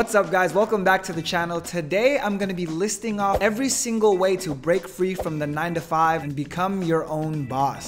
What's up guys, welcome back to the channel. Today I'm going to be listing off every single way to break free from the 9 to 5 and become your own boss.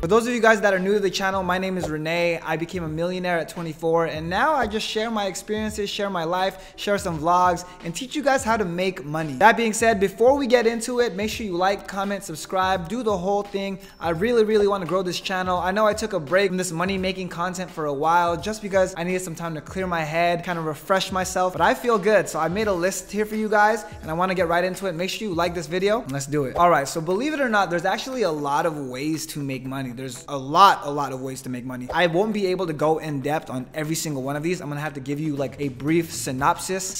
For those of you guys that are new to the channel, my name is Rene. I became a millionaire at 24 and now I just share my experiences, share my life, share some vlogs, and teach you guys how to make money. That being said, before we get into it, make sure you like, comment, subscribe, do the whole thing. I really want to grow this channel. I know I took a break from this money making content for a while just because I needed some time to clear my head, kind of refresh myself, but I feel good. So I made a list here for you guys and I want to get right into it. Make sure you like this video and let's do it. All right, so believe it or not, there's actually a lot of ways to make money. There's a lot of ways to make money. I won't be able to go in depth on every single one of these. I'm gonna have to give you like a brief synopsis.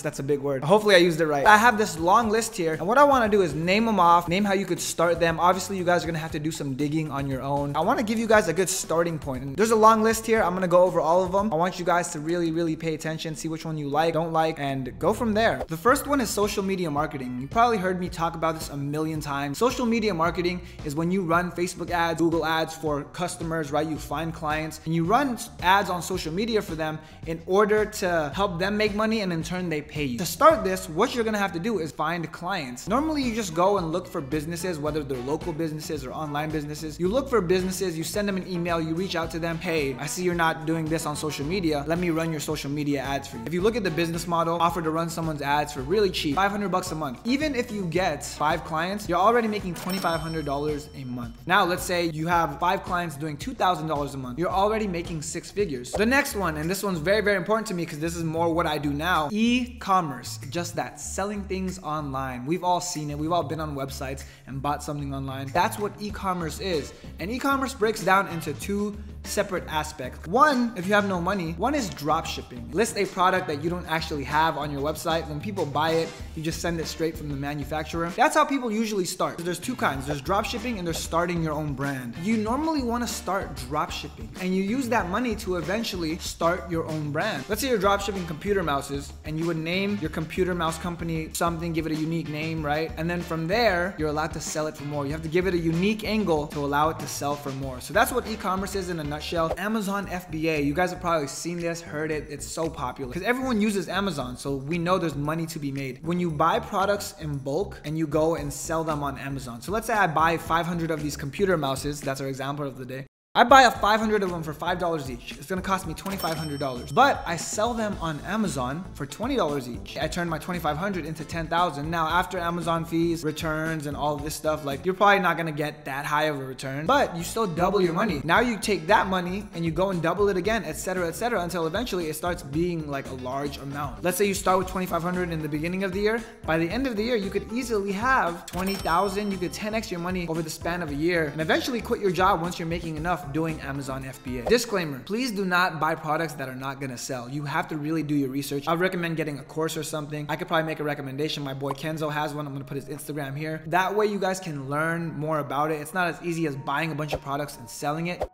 That's a big word. Hopefully I used it right. I have this long list here and what I want to do is name them off, name how you could start them. Obviously you guys are gonna have to do some digging on your own. I want to give you guys a good starting point. And there's a long list here. I'm gonna go over all of them. I want you guys to really pay attention, see which one you like, don't like, and go from there. The first one is social media marketing. You probably heard me talk about this a million times. Social media marketing is when you run Facebook ads, Google ads for customers, right? You find clients and you run ads on social media for them in order to help them make money, and in turn they pay you. To start this, what you're gonna have to do is find clients. Normally you just go and look for businesses, whether they're local businesses or online businesses. You look for businesses, you send them an email, you reach out to them. Hey, I see you're not doing this on social media. Let me run your social media ads for you. If you look at the business model, offer to run someone's ads for really cheap, 500 bucks a month. Even if you get 5 clients, you're already making $2,500 a month. Now let's say you have 5 clients doing $2,000 a month. You're already making 6 figures. The next one, and this one's very important to me because this is more what I do now, e-commerce. Just that, selling things online. We've all seen it. We've all been on websites and bought something online. That's what e-commerce is. And e-commerce breaks down into 2 separate aspects. One, if you have no money, one is drop shipping. List a product that you don't actually have on your website. When people buy it, you just send it straight from the manufacturer. That's how people usually start. There's 2 kinds. There's drop shipping and there's starting your own brand. You normally want to start drop shipping and you use that money to eventually start your own brand. Let's say you're drop shipping computer mouses and you would name your computer mouse company something, give it a unique name, right? And then from there, you're allowed to sell it for more. You have to give it a unique angle to allow it to sell for more. So that's what e-commerce is in a nutshell. Amazon FBA, you guys have probably seen this, heard it. It's so popular because everyone uses Amazon, so we know there's money to be made. When you buy products in bulk and you go and sell them on Amazon. So let's say I buy 500 of these computer mouses. That's our example of the day. I buy 500 of them for $5 each. It's gonna cost me $2,500. But I sell them on Amazon for $20 each. I turn my $2,500 into $10,000. Now after Amazon fees, returns, and all of this stuff, like you're probably not gonna get that high of a return, but you still double your money. Now you take that money and you go and double it again, etc., until eventually it starts being like a large amount. Let's say you start with $2,500 in the beginning of the year. By the end of the year, you could easily have $20,000. You could 10x your money over the span of a year and eventually quit your job once you're making enough doing Amazon FBA. Disclaimer, please do not buy products that are not gonna sell. You have to really do your research. I would recommend getting a course or something. I could probably make a recommendation. My boy Kenzo has one. I'm gonna put his Instagram here. That way you guys can learn more about it. It's not as easy as buying a bunch of products and selling it.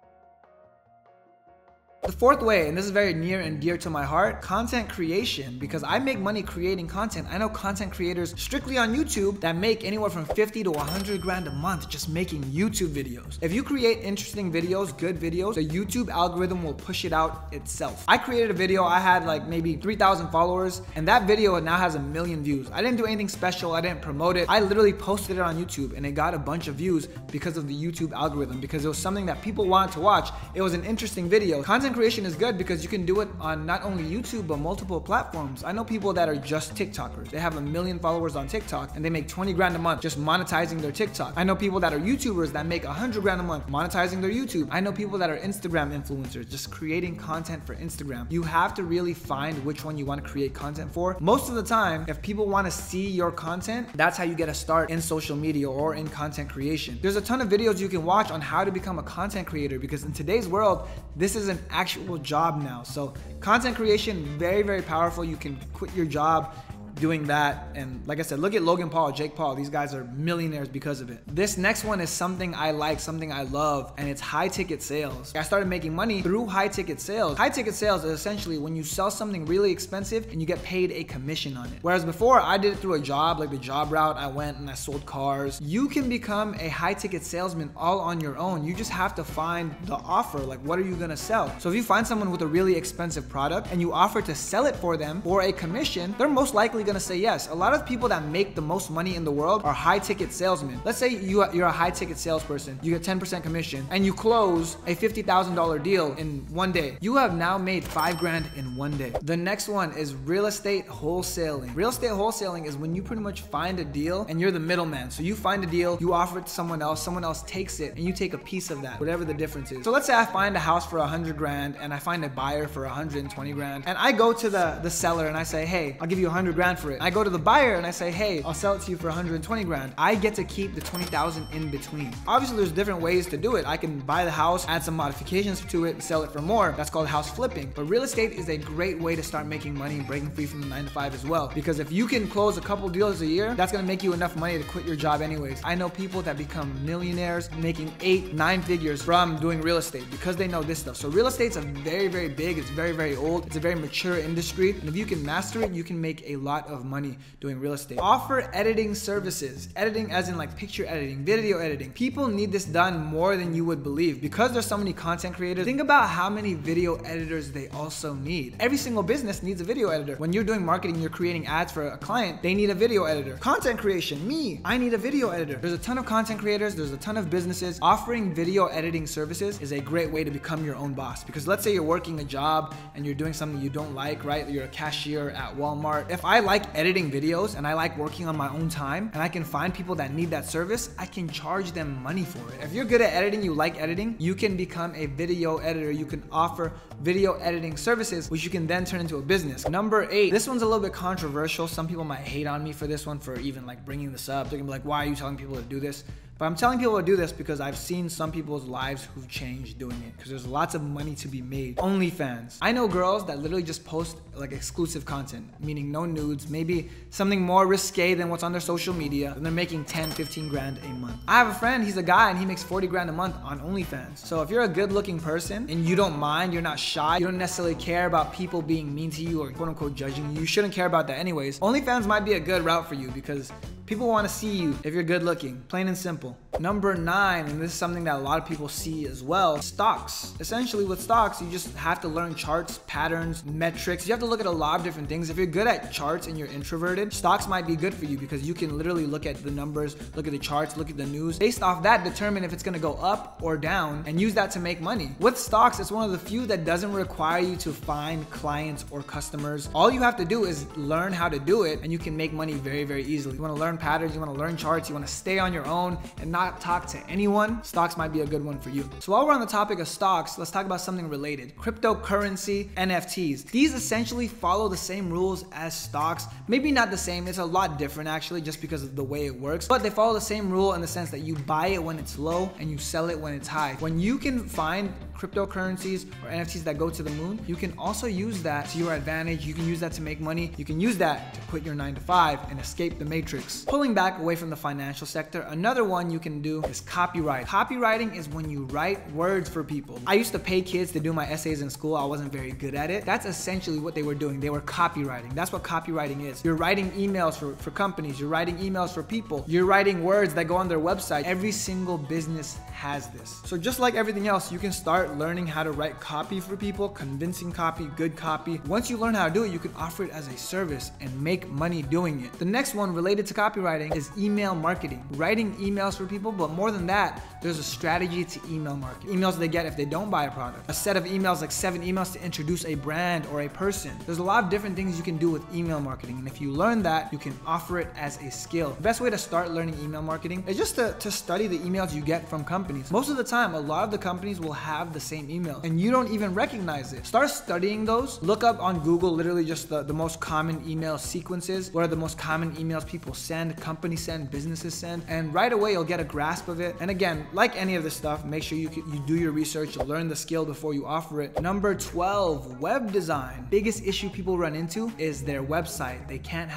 The fourth way, and this is very near and dear to my heart, content creation, because I make money creating content. I know content creators strictly on YouTube that make anywhere from 50 to 100 grand a month just making YouTube videos. If you create interesting videos, good videos, the YouTube algorithm will push it out itself. I created a video, I had like maybe 3,000 followers, and that video now has 1 million views. I didn't do anything special, I didn't promote it. I literally posted it on YouTube and it got a bunch of views because of the YouTube algorithm, because it was something that people wanted to watch. It was an interesting video. Content creation is good because you can do it on not only YouTube but multiple platforms. I know people that are just TikTokers. They have 1 million followers on TikTok and they make 20 grand a month just monetizing their TikTok. I know people that are YouTubers that make 100 grand a month monetizing their YouTube. I know people that are Instagram influencers just creating content for Instagram. You have to really find which one you want to create content for. Most of the time, if people want to see your content, that's how you get a start in social media or in content creation. There's a ton of videos you can watch on how to become a content creator because in today's world, this is an actual job now. So content creation, very powerful. You can quit your job, doing that. And like I said, look at Logan Paul, Jake Paul. These guys are millionaires because of it. This next one is something I like, something I love, and it's high ticket sales. I started making money through high ticket sales. High ticket sales is essentially when you sell something really expensive and you get paid a commission on it. Whereas before I did it through a job, like the job route, I went and I sold cars. You can become a high ticket salesman all on your own. You just have to find the offer, like what are you gonna sell? So if you find someone with a really expensive product and you offer to sell it for them for a commission, they're most likely gonna say yes. A lot of people that make the most money in the world are high ticket salesmen. Let's say you're a high ticket salesperson, you get 10% commission and you close a $50,000 deal in one day. You have now made $5,000 in one day. The next one is real estate wholesaling. Real estate wholesaling is when you pretty much find a deal and you're the middleman. So you find a deal, you offer it to someone else takes it and you take a piece of that, whatever the difference is. So let's say I find a house for $100,000 and I find a buyer for $120,000 and I go to the seller and I say, hey, I'll give you $100,000 for it. I go to the buyer and I say, hey, I'll sell it to you for $120,000. I get to keep the $20,000 in between. Obviously there's different ways to do it. I can buy the house, add some modifications to it and sell it for more. That's called house flipping. But real estate is a great way to start making money and breaking free from the 9-to-5 as well. Because if you can close a couple deals a year, that's gonna make you enough money to quit your job anyways. I know people that become millionaires making 8-9 figures from doing real estate because they know this stuff. So real estate's a very, very big, it's very, very old, it's a very mature industry. And if you can master it, you can make a lot of money doing real estate. Offer editing services. Editing as in like picture editing, video editing. People need this done more than you would believe. Because there's so many content creators, think about how many video editors they also need. Every single business needs a video editor. When you're doing marketing, you're creating ads for a client, they need a video editor. Content creation, me, I need a video editor. There's a ton of content creators, there's a ton of businesses. Offering video editing services is a great way to become your own boss. Because let's say you're working a job and you're doing something you don't like, right? You're a cashier at Walmart. If I like editing videos and I like working on my own time and I can find people that need that service, I can charge them money for it. If you're good at editing, you like editing, you can become a video editor. You can offer video editing services, which you can then turn into a business. Number 8, this one's a little bit controversial. Some people might hate on me for this one, for even like bringing this up. They're gonna be like, why are you telling people to do this? But I'm telling people to do this because I've seen some people's lives who've changed doing it, because there's lots of money to be made. Onlyfans. I know girls that literally just post like exclusive content, meaning no nudes, maybe something more risque than what's on their social media, and they're making 10-15 grand a month. I have a friend, he's a guy and he makes 40 grand a month on Onlyfans. So if you're a good looking person and you don't mind, you're not shy, you don't necessarily care about people being mean to you or quote unquote judging you, you shouldn't care about that anyways. Onlyfans might be a good route for you because people want to see you if you're good looking, plain and simple. Number 9, and this is something that a lot of people see as well, stocks. Essentially with stocks, you just have to learn charts, patterns, metrics. You have to look at a lot of different things. If you're good at charts and you're introverted, stocks might be good for you because you can literally look at the numbers, look at the charts, look at the news. Based off that, determine if it's gonna go up or down and use that to make money. With stocks, it's one of the few that doesn't require you to find clients or customers. All you have to do is learn how to do it and you can make money very, very easily. You wanna learn patterns, you wanna learn charts, you wanna stay on your own and not talk to anyone, stocks might be a good one for you. So while we're on the topic of stocks, let's talk about something related. Cryptocurrency, NFTs. These essentially follow the same rules as stocks. Maybe not the same, it's a lot different actually just because of the way it works, but they follow the same rule in the sense that you buy it when it's low and you sell it when it's high. When you can find cryptocurrencies or NFTs that go to the moon, you can also use that to your advantage. You can use that to make money. You can use that to quit your 9-to-5 and escape the matrix. Pulling back away from the financial sector, another one you can do is copyright. Copywriting is when you write words for people. I used to pay kids to do my essays in school. I wasn't very good at it. That's essentially what they were doing. They were copywriting. That's what copywriting is. You're writing emails for companies. You're writing emails for people. You're writing words that go on their website. Every single business has this. So just like everything else, you can start learning how to write copy for people, convincing copy, good copy. Once you learn how to do it, you can offer it as a service and make money doing it. The next one related to copywriting is email marketing. Writing emails for people, but more than that, there's a strategy to email marketing. Emails they get if they don't buy a product. A set of emails, like 7 emails to introduce a brand or a person. There's a lot of different things you can do with email marketing. And if you learn that, you can offer it as a skill. The best way to start learning email marketing is just to study the emails you get from companies. Most of the time, a lot of the companies will have the same email and you don't even recognize it. Start studying those. Look up on Google literally just the most common email sequences. What are the most common emails people send, companies send, businesses send, and right away you'll get a grasp of it. And again, like any of this stuff, make sure you do your research, learn the skill before you offer it. Number 12, web design. Biggest issue people run into is their website. They can't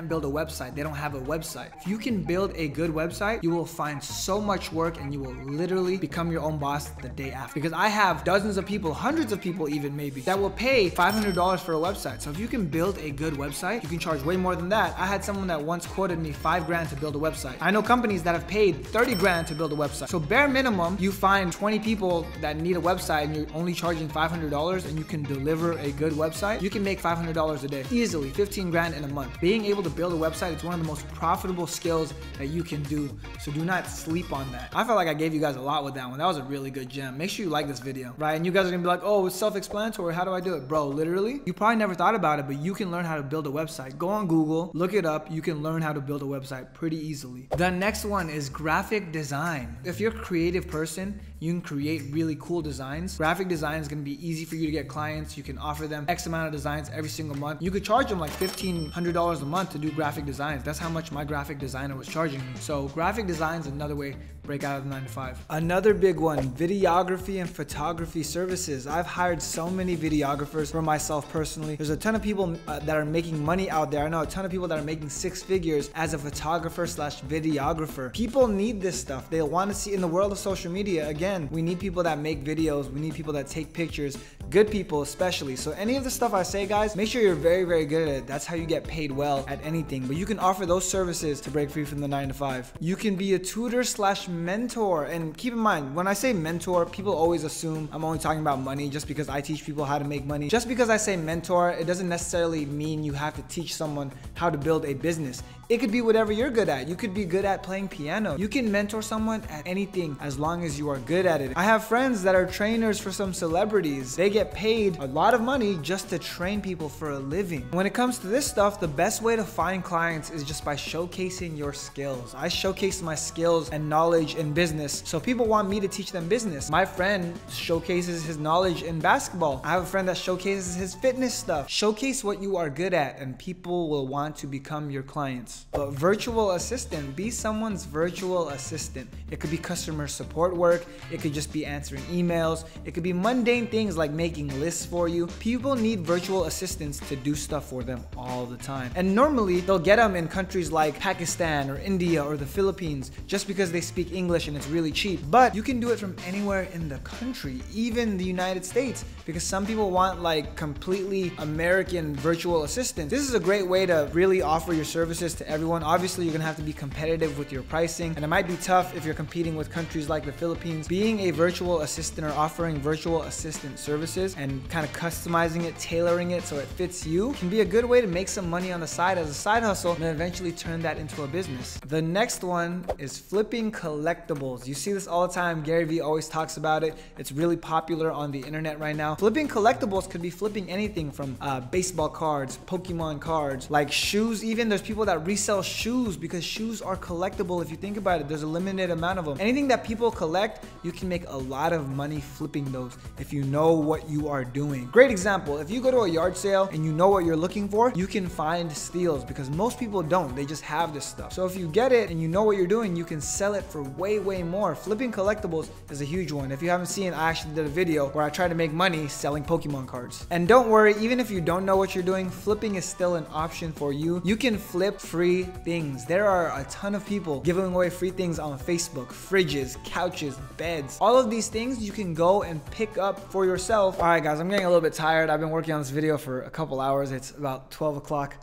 build a website. They don't have a website. If you can build a good website, you will find so much work and you will literally become your own boss the day after. Because I have dozens of people, hundreds of people even maybe, that will pay $500 for a website. So if you can build a good website, you can charge way more than that. I had someone that once quoted me $5 grand to build a website. I know companies that have paid 30 grand to build a website. So bare minimum, you find 20 people that need a website and you're only charging $500 and you can deliver a good website, you can make $500 a day. Easily, 15 grand in a month. Being able to build a website is one of the most profitable skills that you can do. So do not sleep on that. I felt like I gave you guys a lot with that one. That was a really good gem. Make sure you like this video, right? And you guys are gonna be like, oh, it's self-explanatory. How do I do it? Bro, literally, you probably never thought about it, but you can learn how to build a website. Go on Google, look it up. You can learn how to build a website pretty easily. The next one is graphic design. If you're a creative person, you can create really cool designs. Graphic design is gonna be easy for you to get clients. You can offer them X amount of designs every single month. You could charge them like $1,500 a month to do graphic designs. That's how much my graphic designer was charging me. So graphic design is another way to break out of the 9 to 5. Another big one, videography and photography services. I've hired so many videographers for myself personally. There's a ton of people that are making money out there. I know a ton of people that are making 6 figures as a photographer slash videographer. People need this stuff. They want to see in the world of social media. Again, we need people that make videos. We need people that take pictures. Good people especially. So any of the stuff I say, guys, make sure you're very, very good at it. That's how you get paid well at anything. But you can offer those services to break free from the 9 to 5. You can be a tutor slash mentor. And keep in mind, when I say mentor, people always assume I'm only talking about money just because I teach people how to make money. Just because I say mentor, it doesn't necessarily mean you have to teach someone how to build a business. It could be whatever you're good at. You could be good at playing piano. You can mentor someone at anything as long as you are good at it. I have friends that are trainers for some celebrities. They get paid a lot of money just to train people for a living. When it comes to this stuff, the best way to find clients is just by showcasing your skills. I showcase my skills and knowledge in business, so people want me to teach them business. My friend showcases his knowledge in basketball. I have a friend that showcases his fitness stuff. Showcase what you are good at and people will want to become your clients. But virtual assistant, be someone's virtual assistant. It could be customer support work. It could just be answering emails. It could be mundane things like making lists for you. People need virtual assistants to do stuff for them all the time. And normally they'll get them in countries like Pakistan or India or the Philippines just because they speak English and it's really cheap. But you can do it from anywhere in the country, even the United States, because some people want like completely American virtual assistants. This is a great way to really offer your services to everyone. Obviously, you're gonna have to be competitive with your pricing, and it might be tough if you're competing with countries like the Philippines. Being a virtual assistant or offering virtual assistant services and kind of customizing it, tailoring it so it fits you can be a good way to make some money on the side as a side hustle and then eventually turn that into a business. The next one is flipping collectibles. You see this all the time. Gary Vee always talks about it. It's really popular on the internet right now. Flipping collectibles could be flipping anything from baseball cards, Pokemon cards, like shoes even. There's people that resell shoes because shoes are collectible. If you think about it, there's a limited amount of them. Anything that people collect, you can make a lot of money flipping those if you know what you are doing. Great example, if you go to a yard sale and you know what you're looking for, you can find steals because most people don't. They just have this stuff. So if you get it and you know what you're doing, you can sell it for way, way more. Flipping collectibles is a huge one. If you haven't seen, I actually did a video where I tried to make money selling Pokemon cards. And don't worry, even if you don't know what you're doing, flipping is still an option for you. You can flip free things. There are a ton of people giving away free things on Facebook, fridges, couches, beds. All of these things you can go and pick up for yourself. All right, guys, I'm getting a little bit tired. I've been working on this video for a couple hours. It's about 12 o'clock.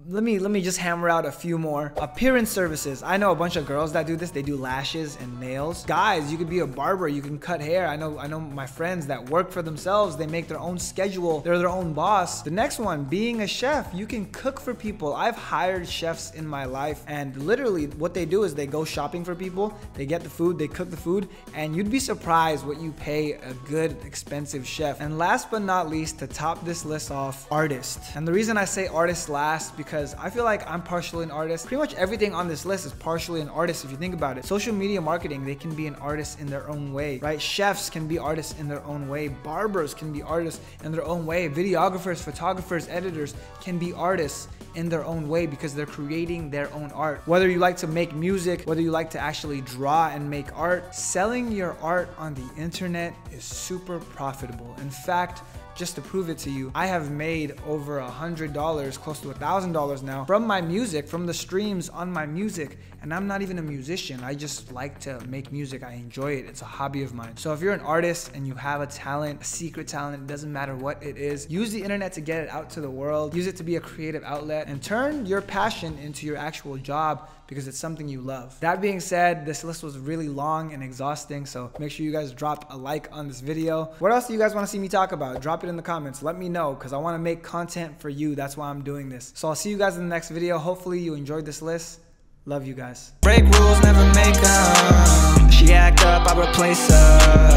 Let me just hammer out a few more. Appearance services. I know a bunch of girls that do this. They do lashes and nails. Guys, you could be a barber. You can cut hair. I know my friends that work for themselves. They make their own schedule. They're their own boss. The next one, being a chef. You can cook for people. I've hired chefs in my life, and literally what they do is they go shopping for people. They get the food, they cook the food, and you'd be surprised what you pay a good, expensive chef. And last but not least, to top this list off, artist. And the reason I say artist last, because I feel like I'm partially an artist. Pretty much everything on this list is partially an artist if you think about it. Social media marketing, they can be an artist in their own way, right? Chefs can be artists in their own way. Barbers can be artists in their own way. Videographers, photographers, editors can be artists in their own way because they're creating their own art. Whether you like to make music, whether you like to actually draw and make art, selling your art on the internet is super profitable. In fact, just to prove it to you, I have made over $100, close to $1,000 now from my music, from the streams on my music. And I'm not even a musician. I just like to make music. I enjoy it. It's a hobby of mine. So if you're an artist and you have a talent, a secret talent, it doesn't matter what it is, use the internet to get it out to the world. Use it to be a creative outlet and turn your passion into your actual job because it's something you love. That being said, this list was really long and exhausting, so make sure you guys drop a like on this video. What else do you guys want to see me talk about? Drop it in the comments. Let me know because I want to make content for you. That's why I'm doing this. So I'll see you guys in the next video. Hopefully you enjoyed this list. Love you guys. Break rules, never make them. She act up, I replace her.